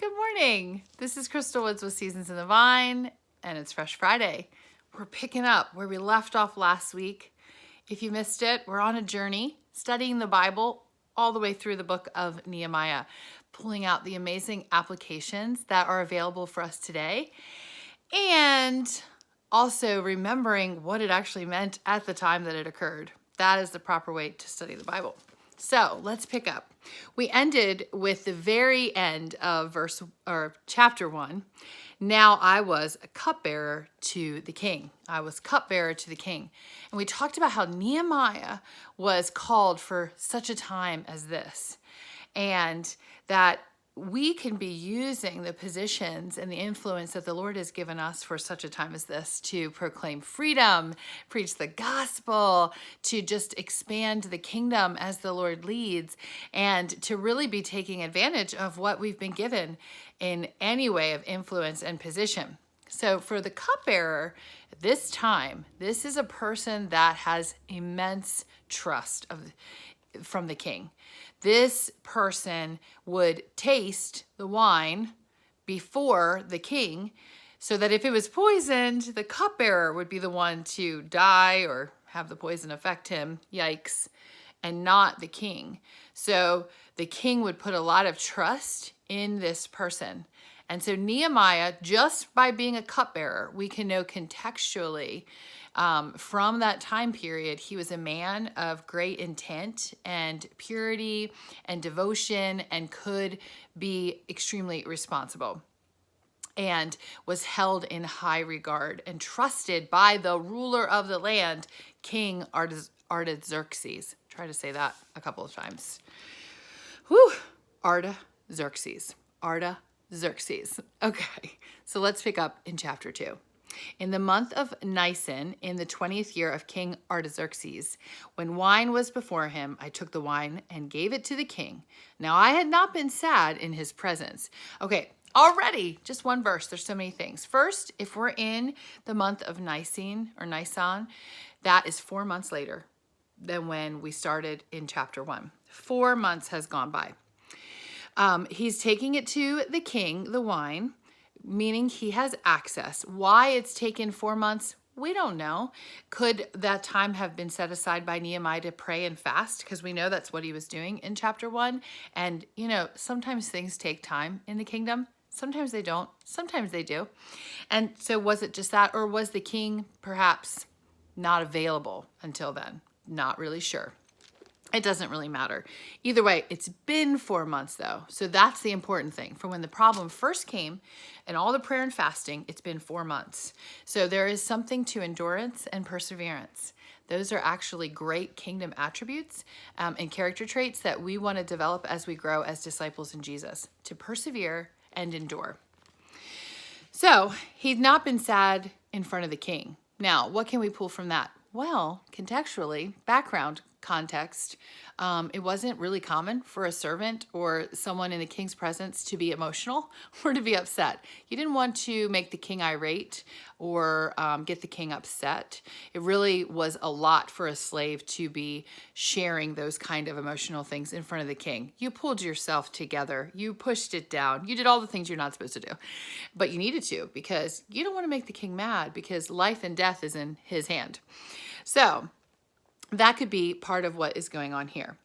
Good morning. This is Crystal Woods with Seasons in the Vine, and it's Fresh Friday. We're picking up where we left off last week. If you missed it, we're on a journey studying the Bible all the way through the book of Nehemiah, pulling out the amazing applications that are available for us today, and also remembering what it actually meant at the time that it occurred. That is the proper way to study the Bible. So let's pick up. We ended with the very end of chapter 1. Now I was a cupbearer to the king. I was cupbearer to the king. And we talked about how Nehemiah was called for such a time as this. And that we can be using the positions and the influence that the Lord has given us for such a time as this to proclaim freedom, preach the gospel, to just expand the kingdom as the Lord leads, and to really be taking advantage of what we've been given in any way of influence and position. So for the cupbearer, this time, this is a person that has immense trust from the king. This person would taste the wine before the king, so that if it was poisoned, the cupbearer would be the one to die or have the poison affect him, yikes, and not the king. So the king would put a lot of trust in this person. And so Nehemiah, just by being a cupbearer, we can know contextually from that time period, he was a man of great intent and purity and devotion and could be extremely responsible and was held in high regard and trusted by the ruler of the land, King Artaxerxes. Try to say that a couple of times. Artaxerxes. Okay, so let's pick up in chapter 2. In the month of Nisan, in the 20th year of King Artaxerxes, when wine was before him, I took the wine and gave it to the king. Now I had not been sad in his presence. Okay, already, just one verse. There's so many things. First, if we're in the month of Nisan, that is 4 months later than when we started in chapter 1. 4 months has gone by. He's taking it to the king, the wine, meaning he has access. Why it's taken 4 months, we don't know. Could that time have been set aside by Nehemiah to pray and fast? Because we know that's what he was doing in chapter 1. And, sometimes things take time in the kingdom. Sometimes they don't. Sometimes they do. And so was it just that? Or was the king perhaps not available until then? Not really sure. It doesn't really matter. Either way, it's been 4 months though. So that's the important thing. From when the problem first came and all the prayer and fasting, it's been 4 months. So there is something to endurance and perseverance. Those are actually great kingdom attributes and character traits that we want to develop as we grow as disciples in Jesus, to persevere and endure. So he'd not been sad in front of the king. Now, what can we pull from that? Well, contextually, background context, it wasn't really common for a servant or someone in the king's presence to be emotional or to be upset. You didn't want to make the king irate or get the king upset. It really was a lot for a slave to be sharing those kind of emotional things in front of the king. You pulled yourself together. You pushed it down. You did all the things you're not supposed to do, but you needed to, because you don't want to make the king mad, because life and death is in his hand. So that could be part of what is going on here.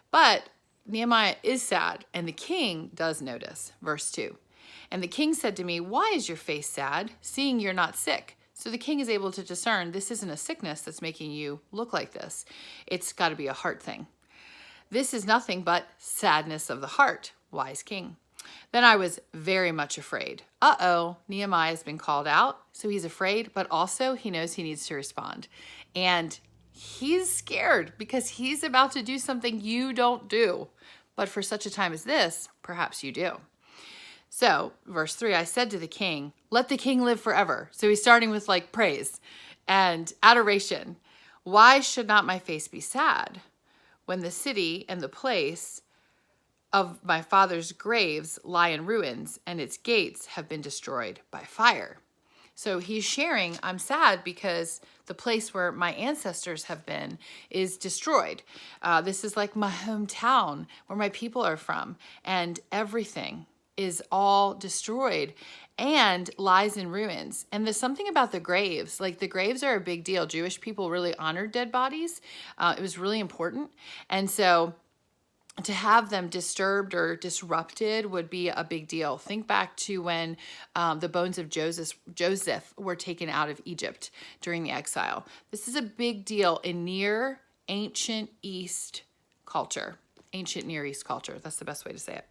But Nehemiah is sad, and the king does notice. Verse 2. And the king said to me, why is your face sad, seeing you're not sick? So the king is able to discern this isn't a sickness that's making you look like this. It's got to be a heart thing. This is nothing but sadness of the heart, wise king. Then I was very much afraid. Nehemiah has been called out, so he's afraid, but also he knows he needs to respond. And he's scared because he's about to do something you don't do. But for such a time as this, perhaps you do. So, verse 3, I said to the king, let the king live forever. So he's starting with praise and adoration. Why should not my face be sad when the city and the place of my father's graves lie in ruins and its gates have been destroyed by fire? So he's sharing, I'm sad because the place where my ancestors have been is destroyed. This is like my hometown where my people are from, and everything is all destroyed and lies in ruins. And there's something about the graves. Like, the graves are a big deal. Jewish people really honored dead bodies. It was really important. And so to have them disturbed or disrupted would be a big deal. Think back to when the bones of Joseph were taken out of Egypt during the exile. This is a big deal in Near East culture. Ancient Near East culture. That's the best way to say it.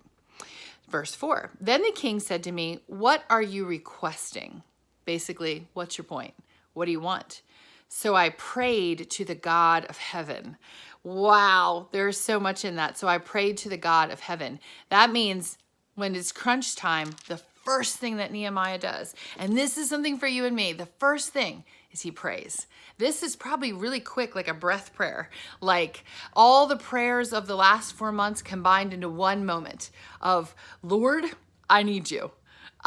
Verse 4, then the king said to me, what are you requesting? Basically, what's your point? What do you want? So I prayed to the God of heaven. Wow, there's so much in that. So I prayed to the God of heaven. That means when it's crunch time, the first thing that Nehemiah does, and this is something for you and me, the first thing is he prays. This is probably really quick, like a breath prayer, like all the prayers of the last 4 months combined into one moment of, Lord, I need you.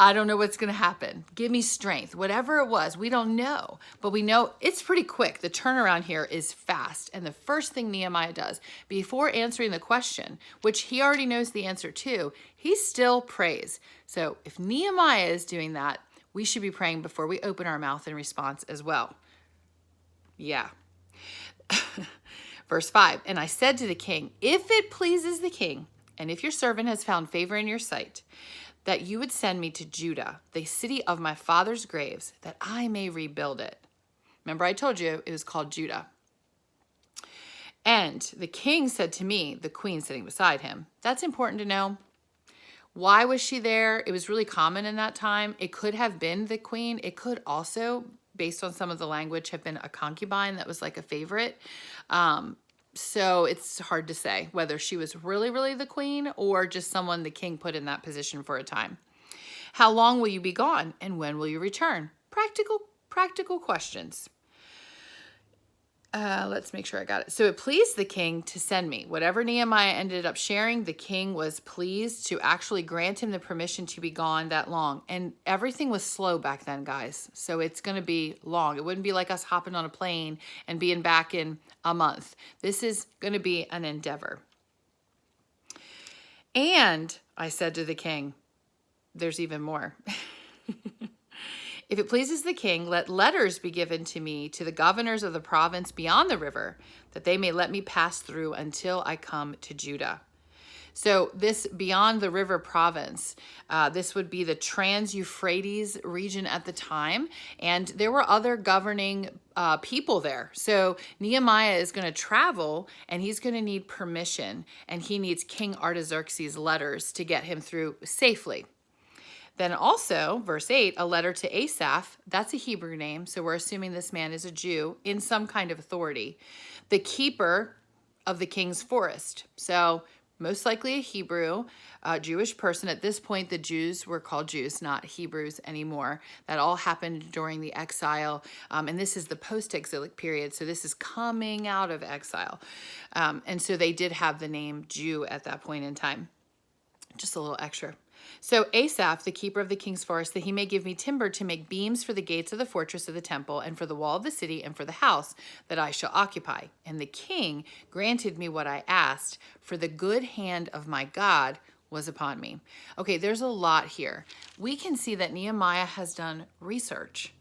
I don't know what's going to happen. Give me strength. Whatever it was, we don't know, but we know it's pretty quick. The turnaround here is fast. And the first thing Nehemiah does before answering the question, which he already knows the answer to, he still prays. So if Nehemiah is doing that, we should be praying before we open our mouth in response as well. Yeah. Verse 5, and I said to the king, if it pleases the king, and if your servant has found favor in your sight, that you would send me to Judah, the city of my father's graves, that I may rebuild it. Remember, I told you it was called Judah. And the king said to me, the queen sitting beside him, that's important to know. Why was she there? It was really common in that time. It could have been the queen. It could also, based on some of the language, have been a concubine that was like a favorite. So it's hard to say whether she was really, really the queen or just someone the king put in that position for a time. How long will you be gone and when will you return? Practical questions. Let's make sure I got it. So it pleased the king to send me. Whatever Nehemiah ended up sharing, the king was pleased to actually grant him the permission to be gone that long. And everything was slow back then, guys. So it's going to be long. It wouldn't be like us hopping on a plane and being back in a month. This is going to be an endeavor. And I said to the king, there's even more. If it pleases the king, let letters be given to me to the governors of the province beyond the river, that they may let me pass through until I come to Judah. So this beyond the river province, this would be the Trans-Euphrates region at the time. And there were other governing people there. So Nehemiah is going to travel and he's going to need permission. And he needs King Artaxerxes' letters to get him through safely. Then also, verse 8, a letter to Asaph, that's a Hebrew name, so we're assuming this man is a Jew in some kind of authority. The keeper of the king's forest. So most likely a Hebrew, Jewish person. At this point, the Jews were called Jews, not Hebrews anymore. That all happened during the exile, and this is the post-exilic period, so this is coming out of exile. And so they did have the name Jew at that point in time. Just a little extra. So Asaph, the keeper of the king's forest, that he may give me timber to make beams for the gates of the fortress of the temple and for the wall of the city and for the house that I shall occupy. And the king granted me what I asked, for the good hand of my God was upon me. Okay, there's a lot here. We can see that Nehemiah has done research.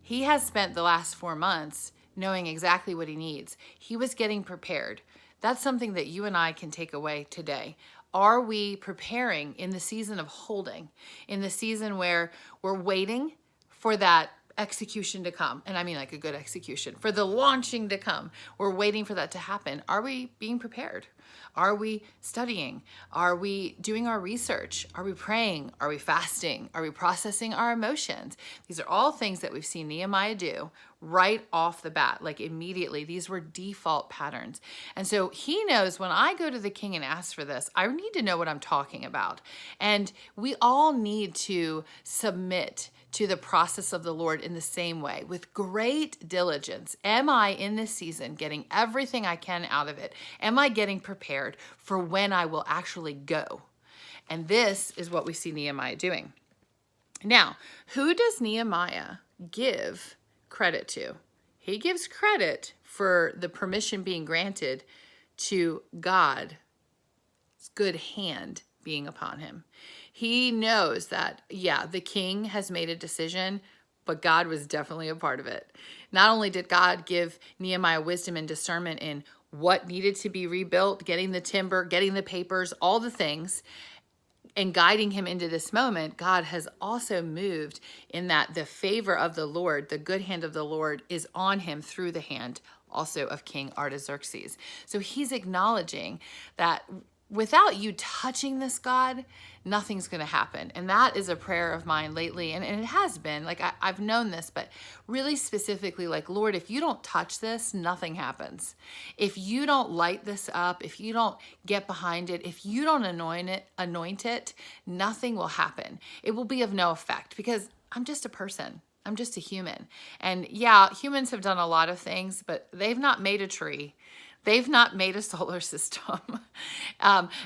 He has spent the last 4 months knowing exactly what he needs. He was getting prepared. That's something that you and I can take away today. Are we preparing in the season of holding, in the season where we're waiting for that execution to come? And I mean like a good execution, for the launching to come. We're waiting for that to happen. Are we being prepared? Are we studying? Are we doing our research? Are we praying? Are we fasting? Are we processing our emotions? These are all things that we've seen Nehemiah do right off the bat, like immediately. These were default patterns. And so he knows when I go to the king and ask for this, I need to know what I'm talking about. And we all need to submit to the process of the Lord in the same way, with great diligence. Am I in this season getting everything I can out of it? Am I getting prepared for when I will actually go? And this is what we see Nehemiah doing. Now, who does Nehemiah give credit to? He gives credit for the permission being granted to God's good hand being upon him. He knows that, yeah, the king has made a decision, but God was definitely a part of it. Not only did God give Nehemiah wisdom and discernment in what needed to be rebuilt, getting the timber, getting the papers, all the things, and guiding him into this moment, God has also moved in that the favor of the Lord, the good hand of the Lord, is on him through the hand also of King Artaxerxes. So he's acknowledging that without you touching this, God, nothing's going to happen. And that is a prayer of mine lately. And it has been, like, I've known this, but really specifically, like, Lord, if you don't touch this, nothing happens. If you don't light this up, if you don't get behind it, if you don't anoint it, nothing will happen. It will be of no effect, because I'm just a person. I'm just a human. And yeah, humans have done a lot of things, but they've not made a tree. They've not made a solar system.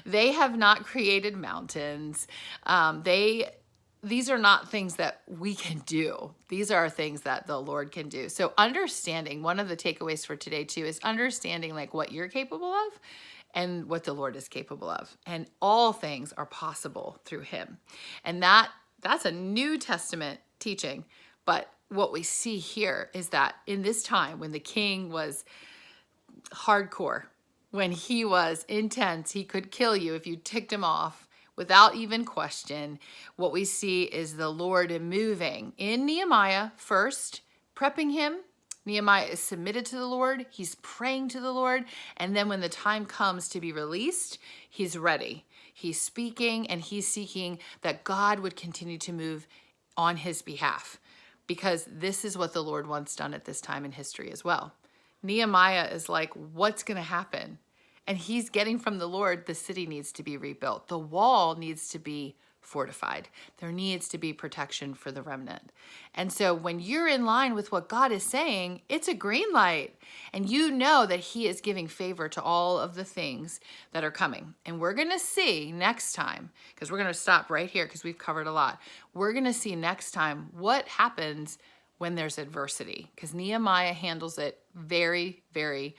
They have not created mountains. These are not things that we can do. These are things that the Lord can do. So understanding, one of the takeaways for today too, is understanding like what you're capable of and what the Lord is capable of. And all things are possible through him. And that's a New Testament teaching. But what we see here is that in this time when the king was hardcore, when he was intense, he could kill you if you ticked him off without even question. What we see is the Lord moving in Nehemiah first, prepping him. Nehemiah is submitted to the Lord. He's praying to the Lord. And then when the time comes to be released, he's ready. He's speaking and he's seeking that God would continue to move on his behalf, because this is what the Lord wants done at this time in history as well. Nehemiah is like, what's going to happen? And he's getting from the Lord, the city needs to be rebuilt. The wall needs to be fortified. There needs to be protection for the remnant. And so when you're in line with what God is saying, it's a green light. And you know that he is giving favor to all of the things that are coming. And we're going to see next time, because we're going to stop right here because we've covered a lot. We're going to see next time what happens when there's adversity, because Nehemiah handles it very, very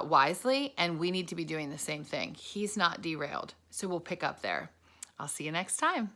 wisely, and we need to be doing the same thing. He's not derailed. So we'll pick up there. I'll see you next time.